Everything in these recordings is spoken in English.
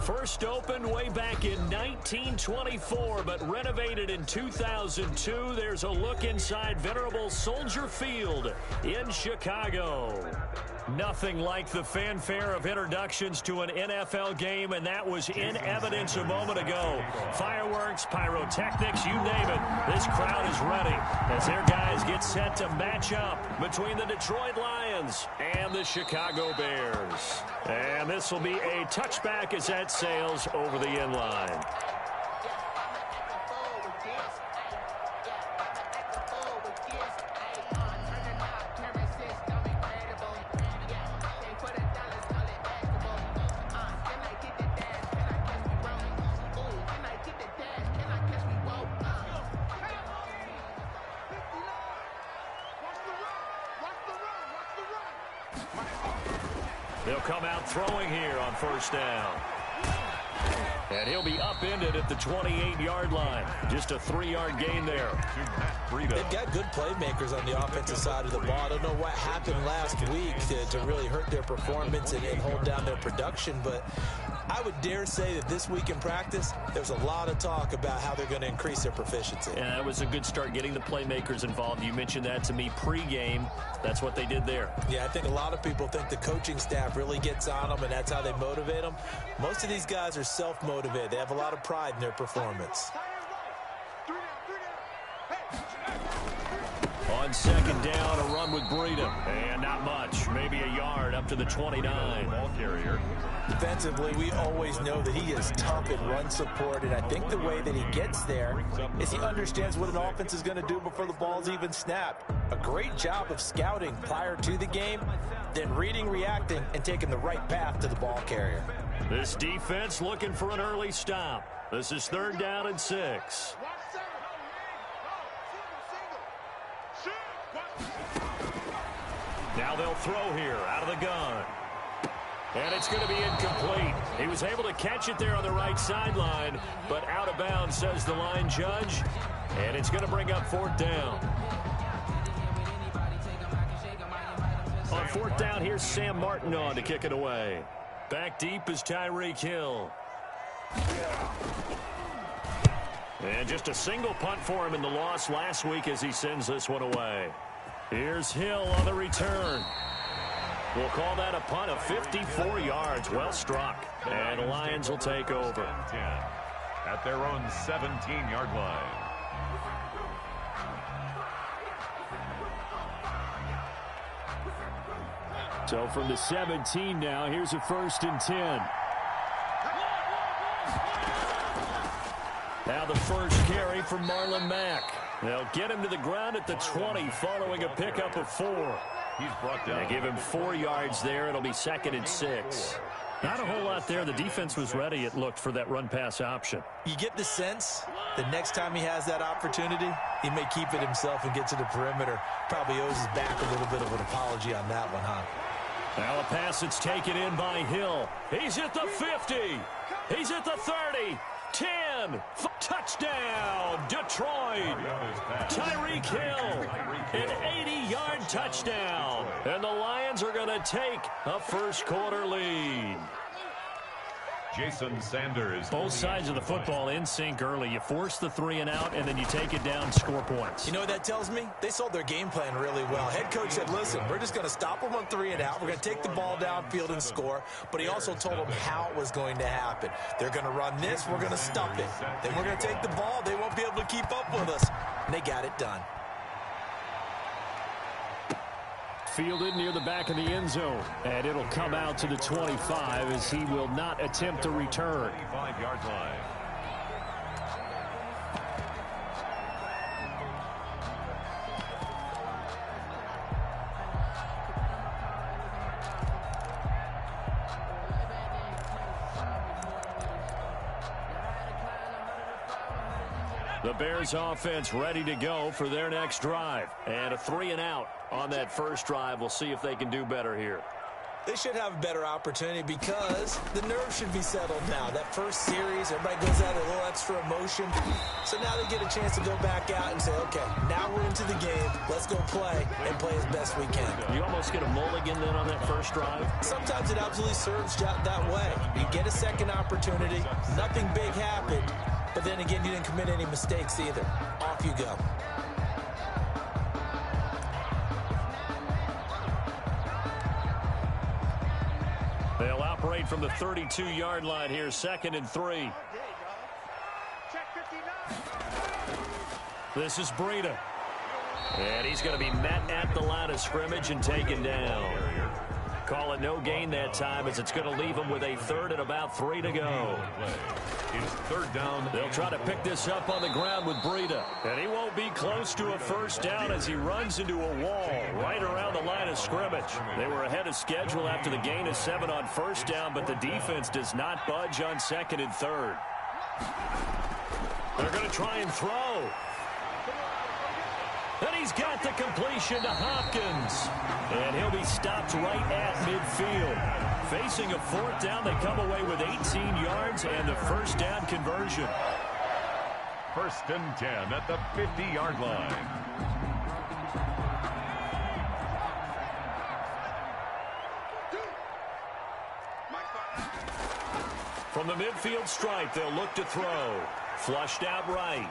First opened way back in 1924, but renovated in 2002. There's a look inside venerable Soldier Field in Chicago. Nothing like the fanfare of introductions to an NFL game, and that was in evidence a moment ago. Fireworks, pyrotechnics, you name it. This crowd is ready as their guys get set to match up between the Detroit Lions and the Chicago Bears. And this will be a touchback as that sails over the end line. They'll come out throwing here on first down. And he'll be upended at the 28-yard line. Just a 3-yard gain there. They've got good playmakers on the offensive side of the ball. I don't know what happened last week to really hurt their performance and hold down their production, but I would dare say that this week in practice, there's a lot of talk about how they're going to increase their proficiency. Yeah, that was a good start getting the playmakers involved. You mentioned that to me pregame. That's what they did there. Yeah, I think a lot of people think the coaching staff really gets on them, and that's how they motivate them. Most of these guys are self-motivated. They have a lot of pride in their performance. On second down, a run with Breedham. And not much. Maybe a yard up to the 29. Ball carrier. Defensively, we always know that he is tough in run support, and I think the way that he gets there is he understands what an offense is going to do before the ball's even snapped. A great job of scouting prior to the game, then reading, reacting, and taking the right path to the ball carrier. This defense looking for an early stop. This is 3rd down and 6. Now they'll throw here out of the gun. And it's going to be incomplete. He was able to catch it there on the right sideline, but out of bounds, says the line judge. And it's going to bring up 4th down. On 4th down, here's Sam Martin on to kick it away. Back deep is Tyreek Hill. And just a single punt for him in the loss last week as he sends this one away. Here's Hill on the return. We'll call that a punt of 54 yards. Well struck. And the Lions will take over. At their own 17-yard line. So from the 17 now, here's a 1st and 10. Now the first carry for Marlon Mack. They'll get him to the ground at the 20 following a pickup of 4. He's brought down. They give him 4 yards there. It'll be 2nd and 6. Not a whole lot there. The defense was ready, it looked, for that run-pass option. You get the sense the next time he has that opportunity, he may keep it himself and get to the perimeter. Probably owes his back a little bit of an apology on that one, huh? Now a pass that's taken in by Hill. He's at the 50. He's at the 30. 10. Touchdown, Detroit. Tyreek Hill, an 80-yard touchdown. And the Lions are going to take a first-quarter lead. Jason Sanders. Both sides of the football in sync early. You force the 3 and out, and then you take it down, score points. You know what that tells me? They sold their game plan really well. Head coach said, listen, we're just going to stop them on 3 and out. We're going to take the ball downfield and score. But he also told them how it was going to happen. They're going to run this. We're going to stop it. Then we're going to take the ball. They won't be able to keep up with us. And they got it done. Fielded near the back of the end zone. And it'll come out to the 25 as he will not attempt to return. 25-yard line. The Bears offense ready to go for their next drive. And a 3 and out on that first drive. We'll see if they can do better here. They should have a better opportunity because the nerves should be settled now. That first series, everybody goes out with a little extra emotion. So now they get a chance to go back out and say, okay, now we're into the game. Let's go play and play as best we can. You almost get a mulligan then on that first drive? Sometimes it absolutely serves that way. You get a second opportunity. Nothing big happened. But then again, you didn't commit any mistakes either. Off you go. They'll operate from the 32-yard line here, 2nd and 3. This is Breida. And he's going to be met at the line of scrimmage and taken down. Call it no gain that time as it's going to leave him with a 3rd and about 3 to go. It's 3rd down. They'll try to pick this up on the ground with Breida. And he won't be close to a first down as he runs into a wall right around the line of scrimmage. They were ahead of schedule after the gain of 7 on first down, but the defense does not budge on 2nd and 3rd. They're going to try and throw. And he's got the completion to Hopkins. And he'll be stopped right at midfield. Facing a 4th down, they come away with 18 yards and the first down conversion. 1st and 10 at the 50-yard line. From the midfield stripe, they'll look to throw. Flushed out right.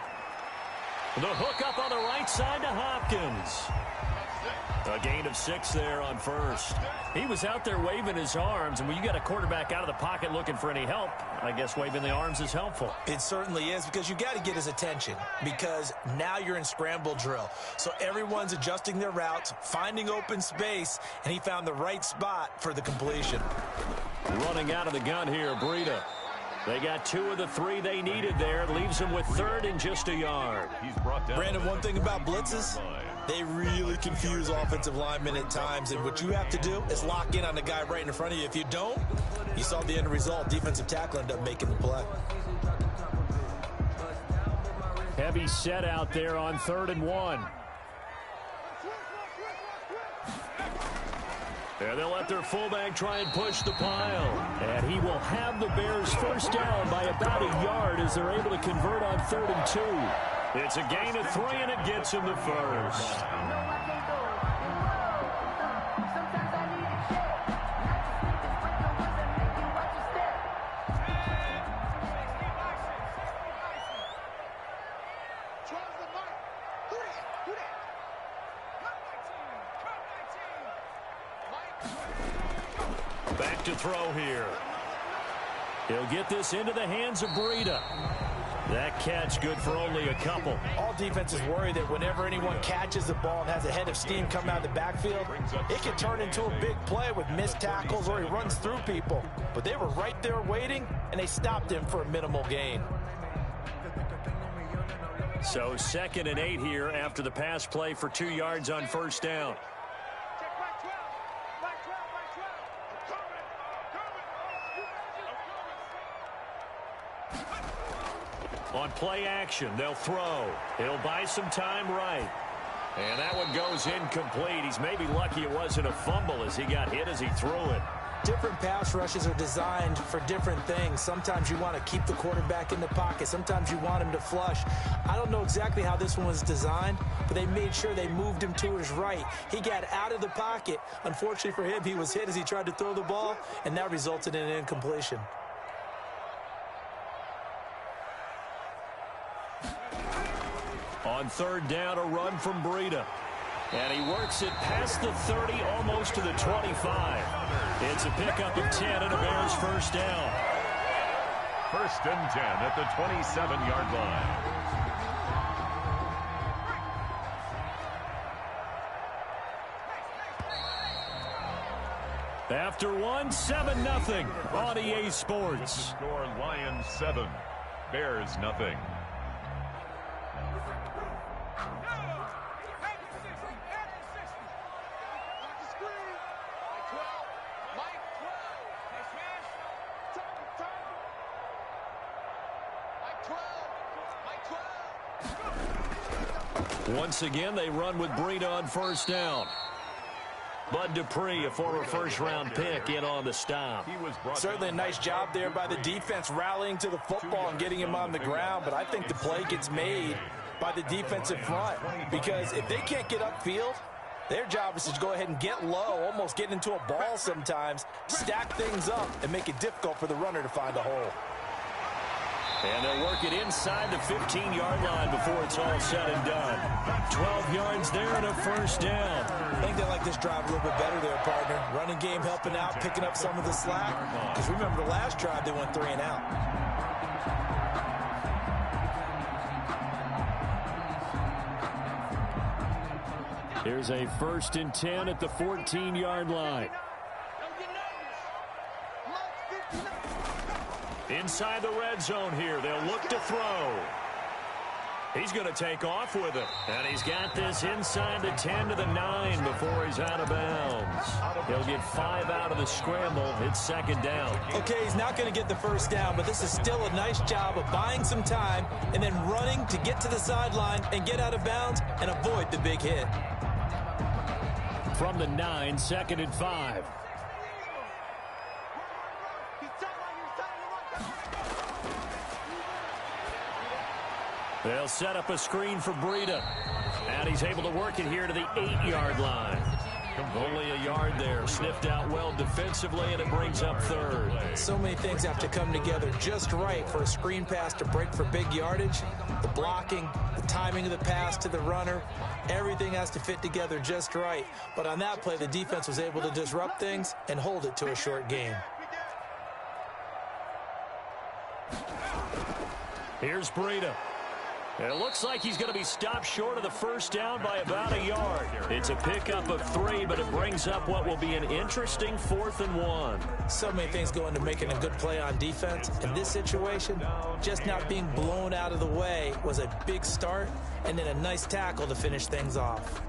The hook up on the right side to Hopkins. A gain of 6 there on first. He was out there waving his arms, and when you got a quarterback out of the pocket looking for any help, I guess waving the arms is helpful. It certainly is, because you got to get his attention, because now you're in scramble drill. So everyone's adjusting their routes, finding open space, and he found the right spot for the completion. Running out of the gun here, Breida. They got 2 of the 3 they needed there. Leaves them with 3rd and just a yard. He's brought down. Brandon, one thing about blitzes, they really confuse offensive linemen at times, and what you have to do is lock in on the guy right in front of you. If you don't, you saw the end result. Defensive tackle ended up making the play. Heavy set out there on 3rd and 1. And they'll let their fullback try and push the pile. And he will have the Bears first down by about a yard as they're able to convert on 3rd and 2. It's a gain of 3, and it gets him the first. Back to throw here. He'll get this into the hands of Breida. That catch good for only a couple. All defenses worry that whenever anyone catches the ball and has a head of steam coming out of the backfield, it can turn into a big play with missed tackles or he runs through people. But they were right there waiting, and they stopped him for a minimal gain. So 2nd and 8 here after the pass play for 2 yards on first down. On play action, they'll throw. He'll buy some time right. And that one goes incomplete. He's maybe lucky it wasn't a fumble as he got hit as he threw it. Different pass rushes are designed for different things. Sometimes you want to keep the quarterback in the pocket. Sometimes you want him to flush. I don't know exactly how this one was designed, but they made sure they moved him to his right. He got out of the pocket. Unfortunately for him, he was hit as he tried to throw the ball, and that resulted in an incompletion. On 3rd down, a run from Breida. And he works it past the 30, almost to the 25. It's a pickup of 10 and a Bears first down. 1st and 10 at the 27-yard line. After one, 7-0 on EA Sports. Score Lions 7, Bears nothing. Once again, they run with Breida on first down. Bud Dupree, a former first-round pick, in on the stop. Certainly a nice job there by the defense rallying to the football and getting him on the ground, but I think the play gets made by the defensive front because if they can't get upfield, their job is to go ahead and get low, almost get into a ball sometimes, stack things up, and make it difficult for the runner to find a hole. And they'll work it inside the 15-yard line before it's all said and done. 12 yards there and a first down. I think they like this drive a little bit better there, partner. Running game helping out, picking up some of the slack. Because remember the last drive, they went 3 and out. Here's a 1st and 10 at the 14-yard line. Inside the red zone here. They'll look to throw. He's going to take off with it. And he's got this inside the 10 to the 9 before he's out of bounds. He'll get 5 out of the scramble. It's 2nd down. Okay, he's not going to get the first down, but this is still a nice job of buying some time and then running to get to the sideline and get out of bounds and avoid the big hit. From the 9, 2nd and 5. They'll set up a screen for Breida. And he's able to work it here to the 8-yard line. Only a yard there. Sniffed out well defensively, and it brings up 3rd. So many things have to come together just right for a screen pass to break for big yardage. The blocking, the timing of the pass to the runner, everything has to fit together just right. But on that play, the defense was able to disrupt things and hold it to a short gain. Here's Breida. It looks like he's going to be stopped short of the first down by about a yard. It's a pickup of 3, but it brings up what will be an interesting 4th and 1. So many things go into making a good play on defense. In this situation, just not being blown out of the way was a big start, and then a nice tackle to finish things off.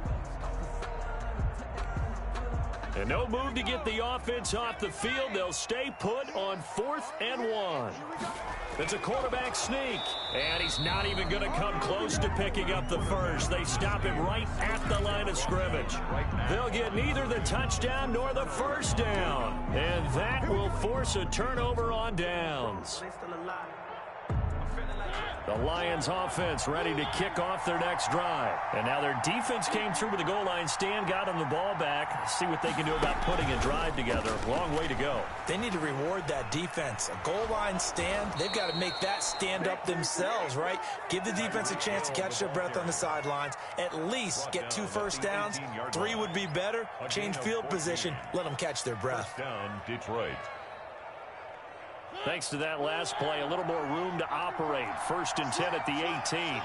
And no move to get the offense off the field. They'll stay put on 4th and 1. It's a quarterback sneak, and he's not even going to come close to picking up the first. They stop him right at the line of scrimmage. They'll get neither the touchdown nor the first down, and that will force a turnover on downs. The Lions offense ready to kick off their next drive. And now their defense came through with the goal line stand, got them the ball back. See what they can do about putting a drive together. Long way to go. They need to reward that defense. A goal line stand, they've got to make that stand up themselves, right? Give the defense a chance to catch their breath on the sidelines. At least get 2 first downs. 3 would be better. Change field position. Let them catch their breath. Down, Detroit. Thanks to that last play, a little more room to operate. 1st and 10 at the 18.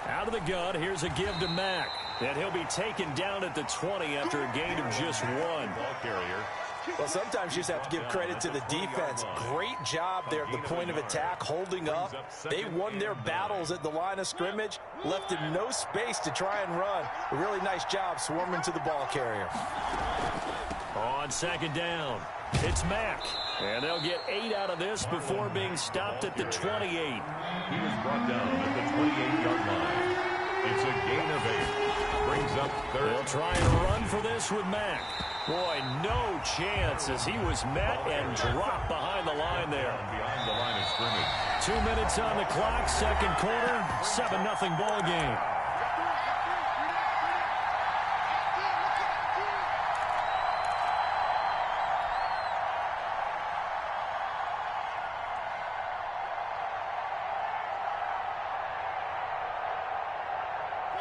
Out of the gun, here's a give to Mack. And he'll be taken down at the 20 after a gain of just 1. Ball carrier. Well, sometimes you just have to give credit to the defense. Great job there at the point of attack, holding up. They won their battles at the line of scrimmage, left him no space to try and run. A really nice job swarming to the ball carrier. On 2nd down, it's Mack. And they'll get 8 out of this before being stopped at the 28. He was brought down at the 28-yard line. It's a gain of 8. Brings up 3rd. They'll try and run for this with Mack. Boy, no chance as he was met and dropped behind the line there. Behind the line of scrimmage. 2 minutes on the clock, 2nd quarter, 7-0 ball game.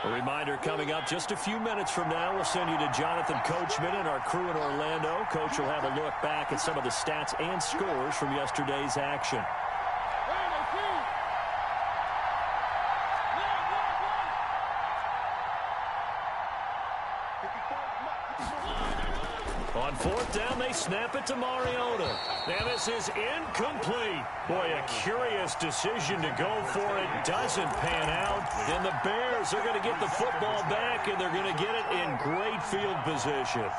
A reminder coming up just a few minutes from now, we'll send you to Jonathan Coachman and our crew in Orlando. Coach will have a look back at some of the stats and scores from yesterday's action. On 4th down, they snap it to Mariota. And this is incomplete. Boy, a curious decision to go for it. Doesn't pan out. And the Bears are going to get the football back, and they're going to get it in great field position.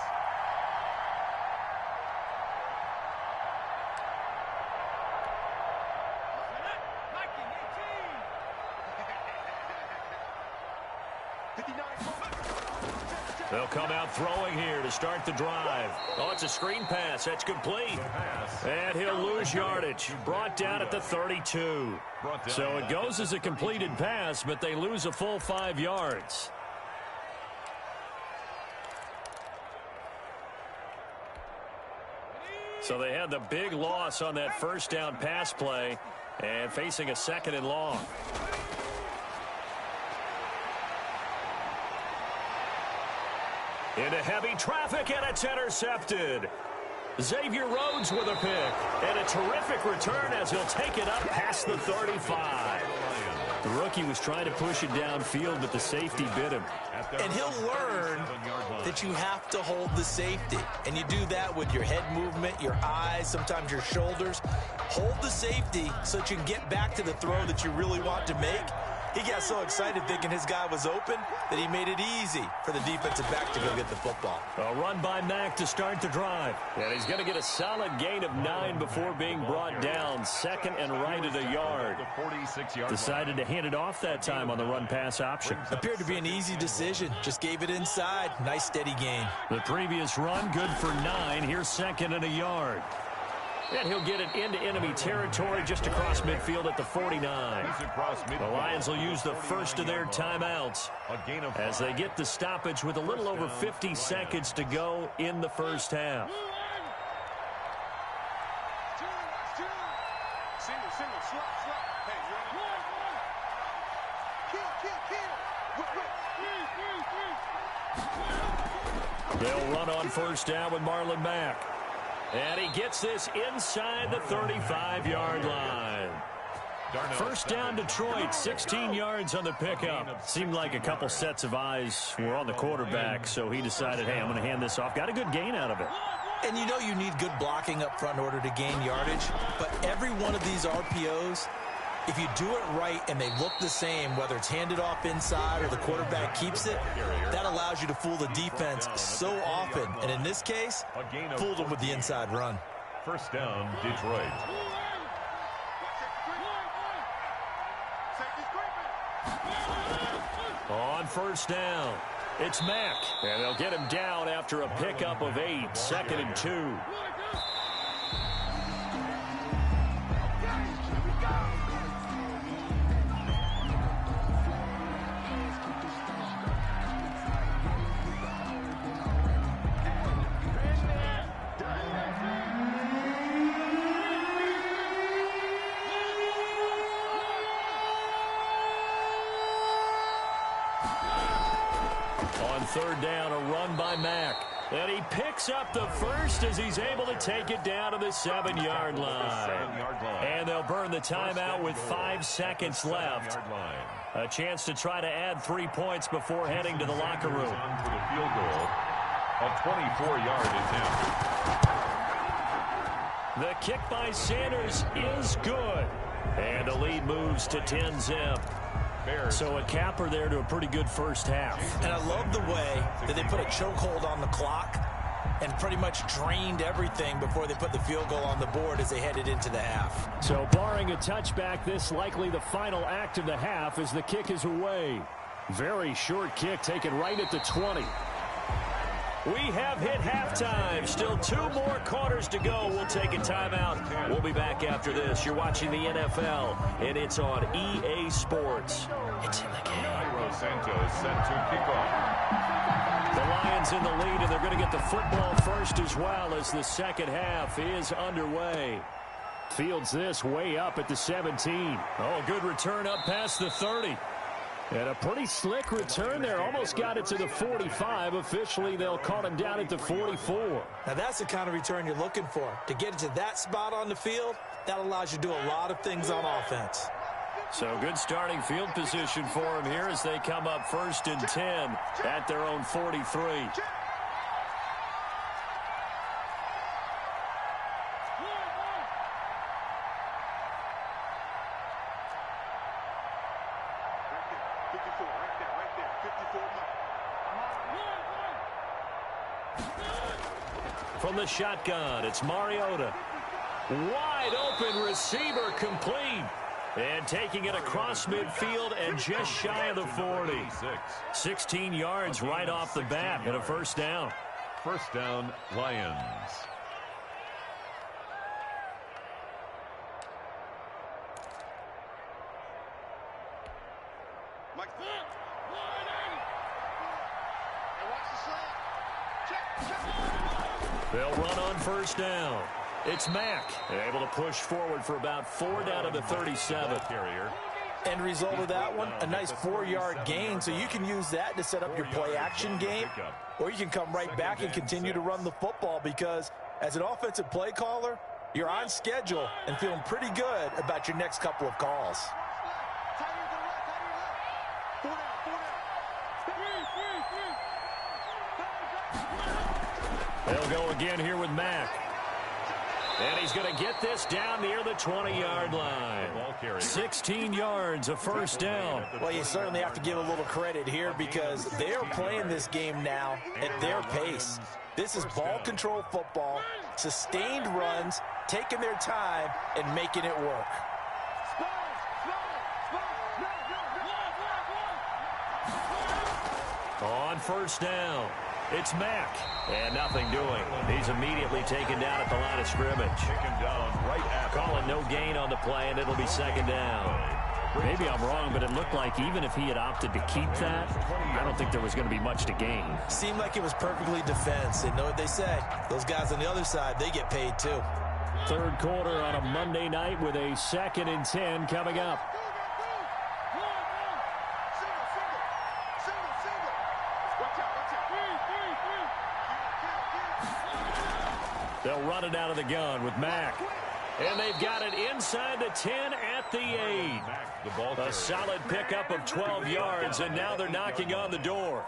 They'll come out throwing here to start the drive. Oh, it's a screen pass. That's complete. And he'll lose yardage. Brought down at the 32. So it goes as a completed pass, but they lose a full 5 yards. So they had the big loss on that first down pass play and facing a 2nd and long. Into heavy traffic, and it's intercepted. Xavier Rhodes with a pick. And a terrific return as he'll take it up past the 35. The rookie was trying to push it downfield, but the safety bit him. And he'll learn that you have to hold the safety. And you do that with your head movement, your eyes, sometimes your shoulders. Hold the safety so that you can get back to the throw that you really want to make. He got so excited thinking his guy was open that he made it easy for the defensive back to go get the football. A run by Mack to start the drive. And he's going to get a solid gain of 9 before being brought down. 2nd and right at a yard. Decided to hand it off that time on the run-pass option. Appeared to be an easy decision. Just gave it inside. Nice steady gain. The previous run good for 9. Here's 2nd and a yard. And he'll get it into enemy territory just across midfield at the 49. The Lions will use the first of their timeouts as they get the stoppage with a little over 50 seconds to go in the first half. They'll run on first down with Marlon Mack. And he gets this inside the 35-yard line. First down Detroit, 16 yards on the pickup. Seemed like a couple sets of eyes were on the quarterback, so he decided, hey, I'm going to hand this off. Got a good gain out of it. And you know you need good blocking up front in order to gain yardage, but every one of these RPOs, if you do it right and they look the same, whether it's handed off inside or the quarterback keeps it, that allows you to fool the defense so often. And in this case, fooled them with the inside run. First down, Detroit. On first down, it's Mack. And they'll get him down after a pickup of 8, 2nd and 2. Third down, a run by Mack. And he picks up the first as he's able to take it down to the 7-yard line. And they'll burn the timeout with 5 seconds left. A chance to try to add 3 points before heading to the locker room. For the field goal, a 24-yard attempt. The kick by Sanders is good. And the lead moves to 10-zip. So a capper there to a pretty good first half. And I love the way that they put a chokehold on the clock and pretty much drained everything before they put the field goal on the board as they headed into the half. So barring a touchback, this likely the final act of the half as the kick is away. Very short kick taken right at the 20. We have hit halftime. Still 2 more quarters to go. We'll take a timeout. We'll be back after this. You're watching the NFL, and it's on EA Sports. It's in the game. Nairo Santos set to kick off. The Lions in the lead, and they're going to get the football first as well as the second half is underway. Fields this way up at the 17. Oh, good return up past the 30. And a pretty slick return there. Almost got it to the 45. Officially, they'll call him down at the 44. Now, that's the kind of return you're looking for. To get it to that spot on the field, that allows you to do a lot of things on offense. So good starting field position for him here as they come up 1st and 10 at their own 43. From the shotgun, it's Mariota. Wide open receiver complete. And taking it across midfield and just shy of the 40. 16 yards right off the bat and a first down. First down, Lions. They'll run on first down. It's Mack, able to push forward for about 4 down to the 37. End result of that one, a nice 4-yard gain, so you can use that to set up your play-action game, or you can come right back and continue to run the football because as an offensive play caller, you're on schedule and feeling pretty good about your next couple of calls. They'll go again here with Mack. And he's going to get this down near the 20-yard line. 16 yards, a first down. Well, you certainly have to give a little credit here because they're playing this game now at their pace. This is ball control football, sustained runs, taking their time, and making it work. On first down, it's Mack. And nothing doing. He's immediately taken down at the line of scrimmage. Calling no gain on the play, and it'll be second down. Maybe I'm wrong, but it looked like even if he had opted to keep that, I don't think there was going to be much to gain. Seemed like it was perfectly defense. And know what they say? Those guys on the other side, they get paid too. Third quarter on a Monday night with a 2nd and 10 coming up. They'll run it out of the gun with Mack. And they've got it inside the 10 at the 8. A solid pickup of 12 yards, and now they're knocking on the door.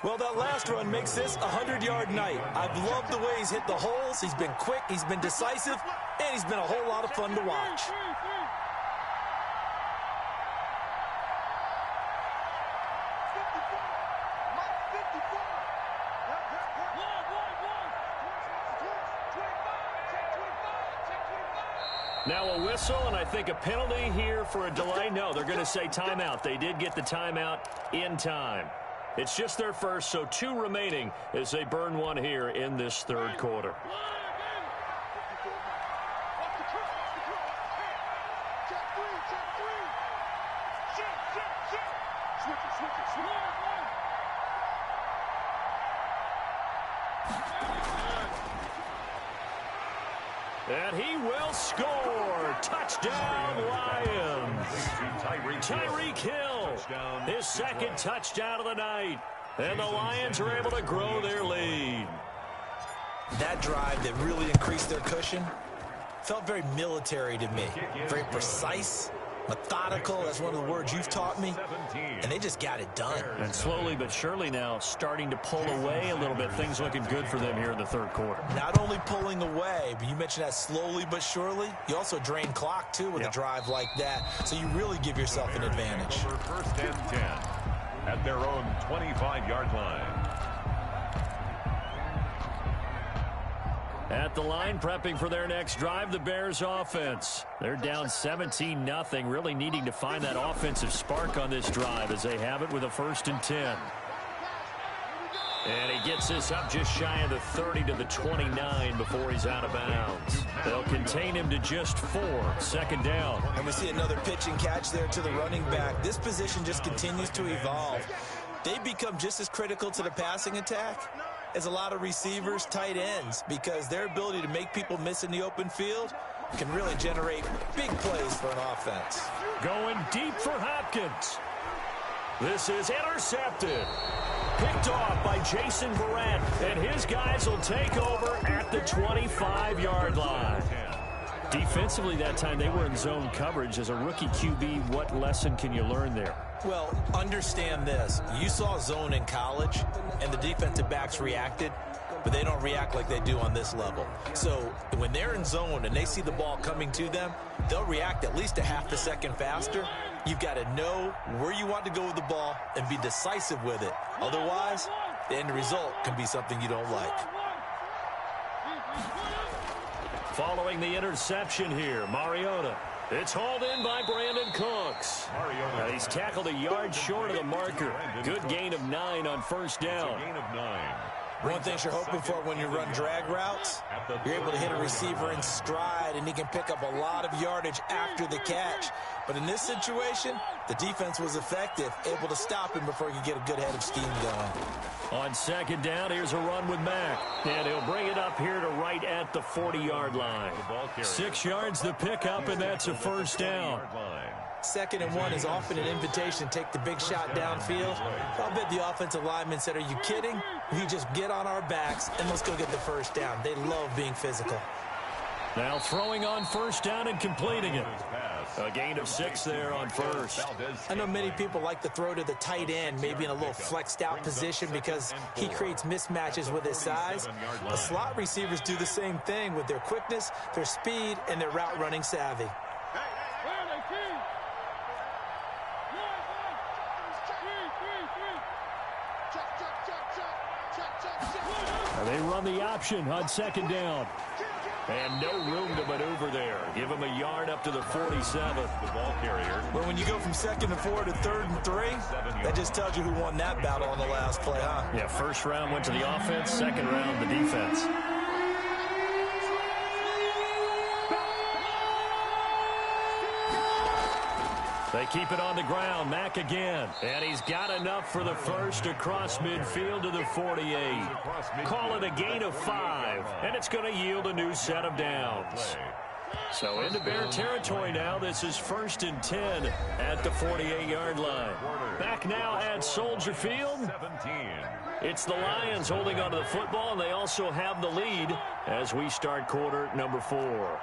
Well, that last run makes this a 100-yard night. I've loved the way he's hit the holes. He's been quick, he's been decisive, and he's been a whole lot of fun to watch. Now a whistle, and I think a penalty here for a delay. No, they're going to say timeout. They did get the timeout in time. It's just their first, so 2 remaining as they burn one here in this third quarter. And he will score. Touchdown, Lions. Tyreek Hill, his 2nd touchdown of the night. And the Lions are able to grow their lead. That drive that really increased their cushion felt very military to me. Very precise, methodical. That's one of the words you've taught me. And they just got it done. And slowly but surely now starting to pull away a little bit. Things looking good for them here in the third quarter. Not only pulling away, but you mentioned that slowly but surely. You also drain clock, too, with a drive like that. So you really give yourself an advantage. First and 10 at their own 25-yard line. At the line, prepping for their next drive, the Bears offense. They're down 17-0, really needing to find that offensive spark on this drive as they have it with a 1st and 10. And he gets this up just shy of the 30 to the 29 before he's out of bounds. They'll contain him to just 4, 2nd down. And we see another pitch and catch there to the running back. This position just continues to evolve. They become just as critical to the passing attack as a lot of receivers, tight ends, because their ability to make people miss in the open field can really generate big plays for an offense. Going deep for Hopkins. This is intercepted. Picked off by Jason Verrett, and his guys will take over at the 25-yard line. Defensively that time, they were in zone coverage. As a rookie QB, what lesson can you learn there? Well, understand this. You saw zone in college, and the defensive backs reacted, but they don't react like they do on this level. So when they're in zone and they see the ball coming to them, they'll react at least a half a second faster. You've got to know where you want to go with the ball and be decisive with it. Otherwise, the end result can be something you don't like. Following the interception here, Mariota. It's hauled in by Brandon Cooks. He's tackled a yard short of the marker. Good gain of 9 on first down. One thing you're hoping for when you run drag routes, you're able to hit a receiver in stride, and he can pick up a lot of yardage after the catch. But in this situation, the defense was effective, able to stop him before he could get a good head of steam going. On second down, here's a run with Mack. And he'll bring it up here to right at the 40-yard line. 6 yards the pickup, and that's a first down. 2nd and 1 is often an invitation to take the big shot downfield. I'll bet the offensive linemen said, are you kidding? We just get on our backs and let's go get the first down. They love being physical. Now throwing on first down and completing it. A gain of 6 there on first. I know many people like to throw to the tight end, maybe in a little flexed out position because he creates mismatches with his size. The slot receivers do the same thing with their quickness, their speed, and their route running savvy. They run the option on second down. And no room to maneuver there. Give him a yard up to the 47. The ball carrier. But when you go from 2nd and 4 to 3rd and 3, that just tells you who won that battle on the last play, huh? Yeah, first round went to the offense, second round the defense. They keep it on the ground. Mack again. And he's got enough for the first across midfield to the 48. Call it a gain of 5. And it's going to yield a new set of downs. So into Bear territory now. This is 1st and 10 at the 48-yard line. Back now at Soldier Field. It's the Lions holding onto the football, and they also have the lead as we start quarter number 4.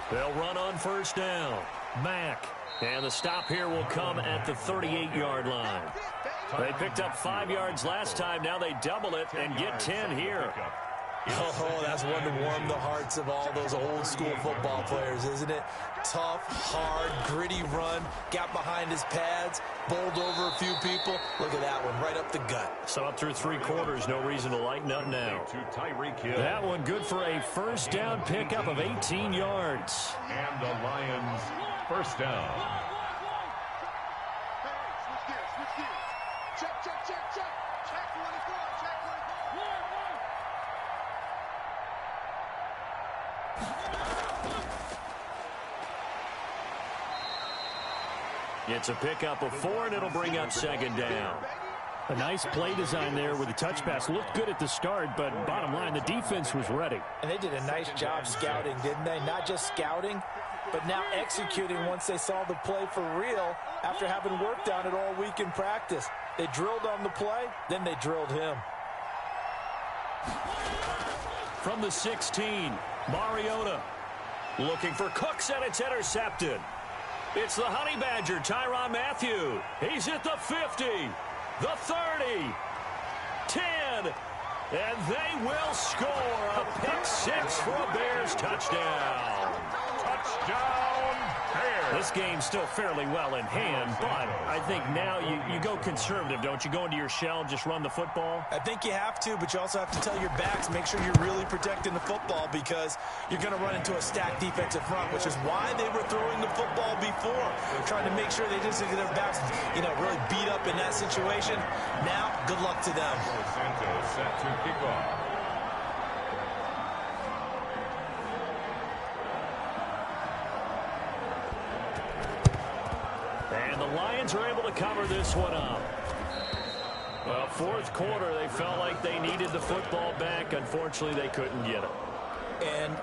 They'll run on first down. Mack. And the stop here will come at the 38-yard line. They picked up 5 yards last time. Now they double it and get 10 here. Oh, that's one to warm the hearts of all those old-school football players, isn't it? Tough, hard, gritty run. Got behind his pads, bowled over a few people. Look at that one, right up the gut. So up through 3 quarters, no reason to lighten up now. That one good for a first down pickup of 18 yards. And the Lions first down. It's a pickup of 4, and it'll bring up second down. A nice play design there with the touch pass. Looked good at the start, but bottom line, the defense was ready. And they did a nice job scouting, didn't they? Not just scouting, but now executing once they saw the play for real after having worked on it all week in practice. They drilled on the play, then they drilled him. From the 16, Mariota looking for Cooks, and it's intercepted. It's the Honey Badger, Tyrann Mathieu. He's at the 50, the 30, 10, and they will score a pick 6 for a Bears touchdown. Touchdown, Bears. This game's still fairly well in hand, but I think now you go conservative, don't you? Go into your shell, just run the football? I think you have to, but you also have to tell your backs, make sure you're really protecting the football because you're going to run into a stacked defensive front, which is why they were throwing the football before, trying to make sure they just get their backs, really beat up in that situation. Now, good luck to them. Santos set to kick off. And the Lions are able to cover this one up. Well, 4th quarter, they felt like they needed the football back. Unfortunately, they couldn't get it. And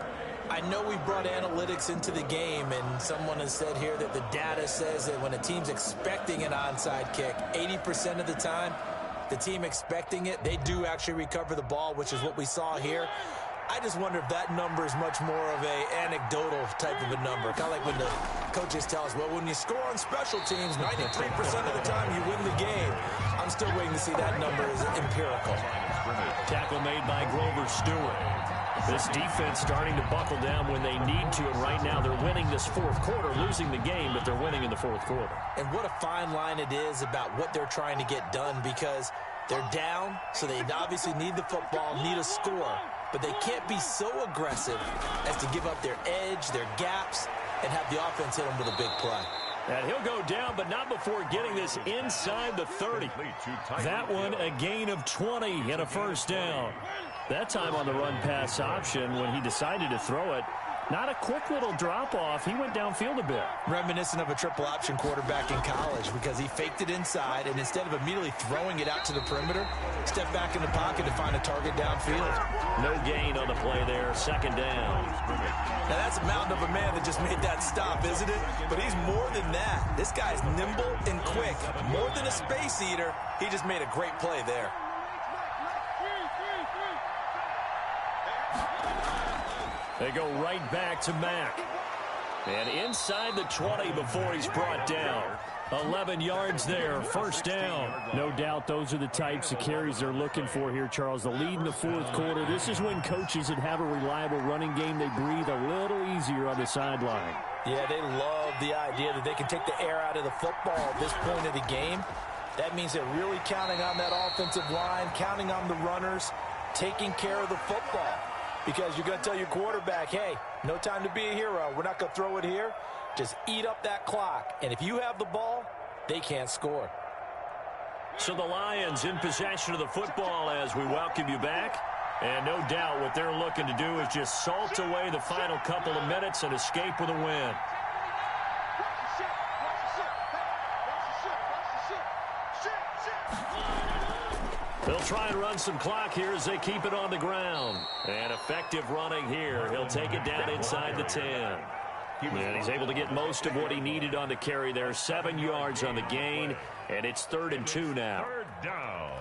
I know we brought analytics into the game, and someone has said here that the data says that when a team's expecting an onside kick, 80% of the time, the team expecting it, they do actually recover the ball, which is what we saw here. I just wonder if that number is much more of a anecdotal type of a number. Kind of like when the coaches tell us, well, when you score on special teams, 93% of the time you win the game. I'm still waiting to see that number as empirical. Tackle made by Grover Stewart. This defense starting to buckle down when they need to, and right now they're winning this 4th quarter, losing the game, but they're winning in the 4th quarter. And what a fine line it is about what they're trying to get done because they're down, so they obviously need the football, need a score. but they can't be so aggressive as to give up their edge, their gaps, and have the offense hit them with a big play. And he'll go down, but not before getting this inside the 30. That one, a gain of 20 and a first down. That time on the run-pass option when he decided to throw it. Not a quick little drop-off. He went downfield a bit. Reminiscent of a triple-option quarterback in college because he faked it inside, and instead of immediately throwing it out to the perimeter, stepped back in the pocket to find a target downfield. No gain on the play there. Second down. Now, that's a mountain of a man that just made that stop, isn't it? But he's more than that. This guy's nimble and quick. More than a space eater, he just made a great play there. They go right back to Mack. And inside the 20 before he's brought down. 11 yards there, first down. No doubt those are the types of carries they're looking for here, Charles. The lead in the fourth quarter. This is when coaches that have a reliable running game, they breathe a little easier on the sideline. Yeah, they love the idea that they can take the air out of the football at this point of the game. That means they're really counting on that offensive line, counting on the runners, taking care of the football. Because you're going to tell your quarterback, hey, no time to be a hero. We're not going to throw it here. Just eat up that clock. And if you have the ball, they can't score. So the Lions in possession of the football as we welcome you back. And no doubt what they're looking to do is just salt away the final couple of minutes and escape with a win. They'll try and run some clock here as they keep it on the ground. And effective running here. He'll take it down inside the 10. And he's able to get most of what he needed on the carry there. 7 yards on the gain. And it's 3rd and 2 now. Third down.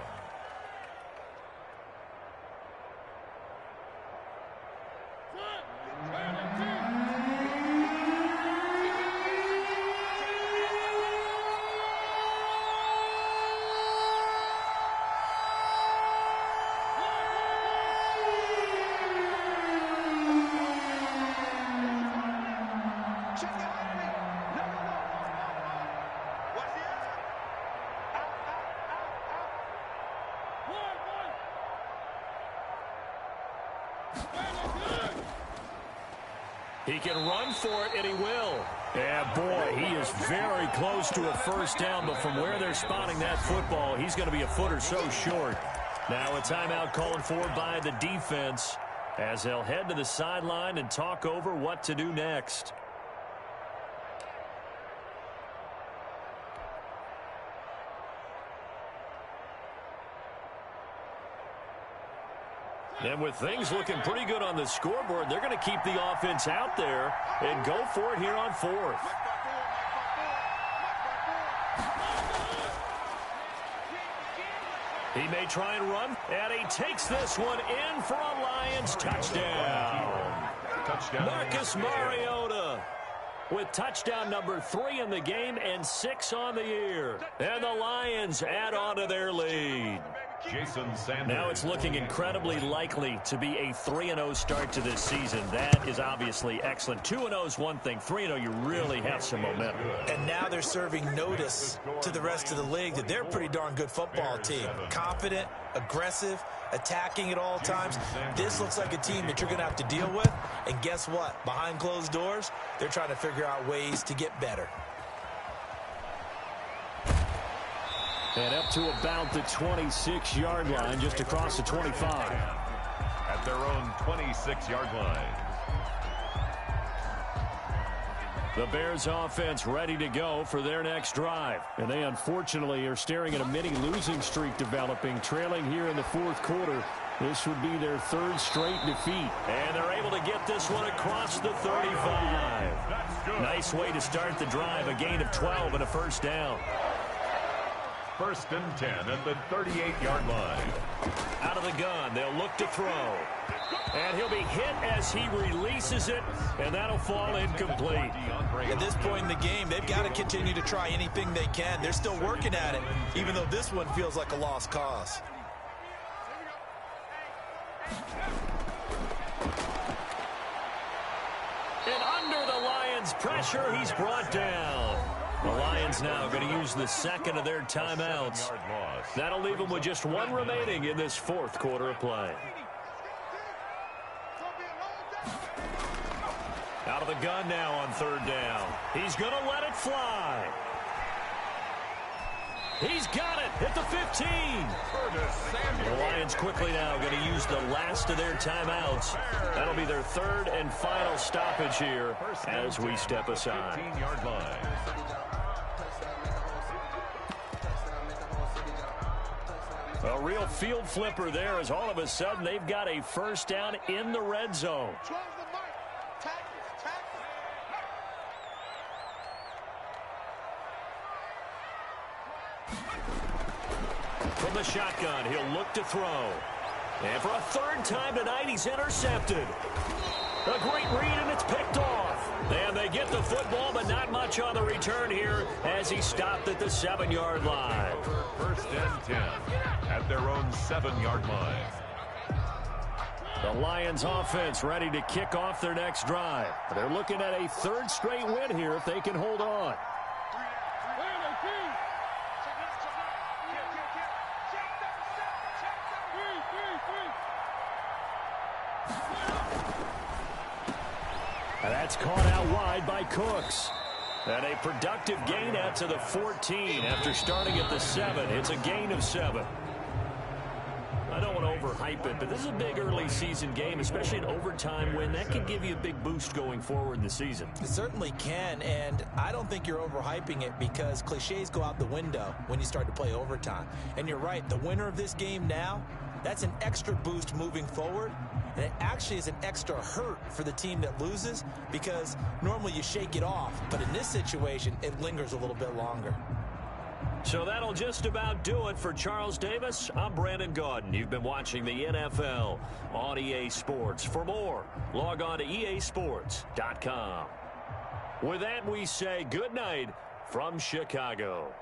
He can run for it, and he will. Yeah, boy, he is very close to a first down, but from where they're spotting that football, he's going to be a foot or so short. Now a timeout called for by the defense as they'll head to the sideline and talk over what to do next. And with things looking pretty good on the scoreboard, they're going to keep the offense out there and go for it here on 4th. He may try and run, and he takes this one in for a Lions touchdown. Marcus Mariota with touchdown number 3 in the game and 6 on the year. And the Lions add on to their lead. Jason Sanders. Now it's looking incredibly likely to be a 3-0 start to this season. That is obviously excellent. 2-0 is one thing. 3-0, you really have some momentum. And now they're serving notice to the rest of the league that they're a pretty darn good football team. Confident, aggressive, attacking at all times. This looks like a team that you're going to have to deal with. And guess what? Behind closed doors, they're trying to figure out ways to get better. And up to about the 26-yard line, just across the 25. At their own 26-yard line. The Bears offense ready to go for their next drive. And they unfortunately are staring at a mini losing streak developing, trailing here in the fourth quarter. This would be their 3rd straight defeat. And they're able to get this one across the 35. Nice way to start the drive, a gain of 12 and a first down. 1st and 10 at the 38-yard line. Out of the gun, they'll look to throw. And he'll be hit as he releases it, and that'll fall incomplete. At this point in the game, they've got to continue to try anything they can. They're still working at it, even though this one feels like a lost cause. And under the Lions' pressure, he's brought down. The Lions now going to use the 2nd of their timeouts. That'll leave them with just 1 remaining in this 4th quarter of play. Out of the gun now on third down. He's going to let it fly. He's got it at the 15. The Lions quickly now going to use the last of their timeouts. That'll be their third and final stoppage here as we step aside. 15-yard line. A real field flipper there as all of a sudden they've got a first down in the red zone. From the shotgun, he'll look to throw. And for a third time tonight, he's intercepted. A great read, and it's picked off. And they get the football, but not much on the return here as he stopped at the 7-yard line. First and 10 at their own 7-yard line. The Lions offense ready to kick off their next drive. They're looking at a third straight win here if they can hold on. And that's caught out wide by Cooks. And a productive gain out to the 14 after starting at the 7. It's a gain of 7. I don't want to overhype it, but this is a big early season game, especially an overtime win. That could give you a big boost going forward in the season. It certainly can, and I don't think you're overhyping it because cliches go out the window when you start to play overtime. And you're right, the winner of this game now, that's an extra boost moving forward. And it actually is an extra hurt for the team that loses because normally you shake it off. But in this situation, it lingers a little bit longer. So that'll just about do it for Charles Davis. I'm Brandon Gaudin. You've been watching the NFL on EA Sports. For more, log on to easports.com. With that, we say good night from Chicago.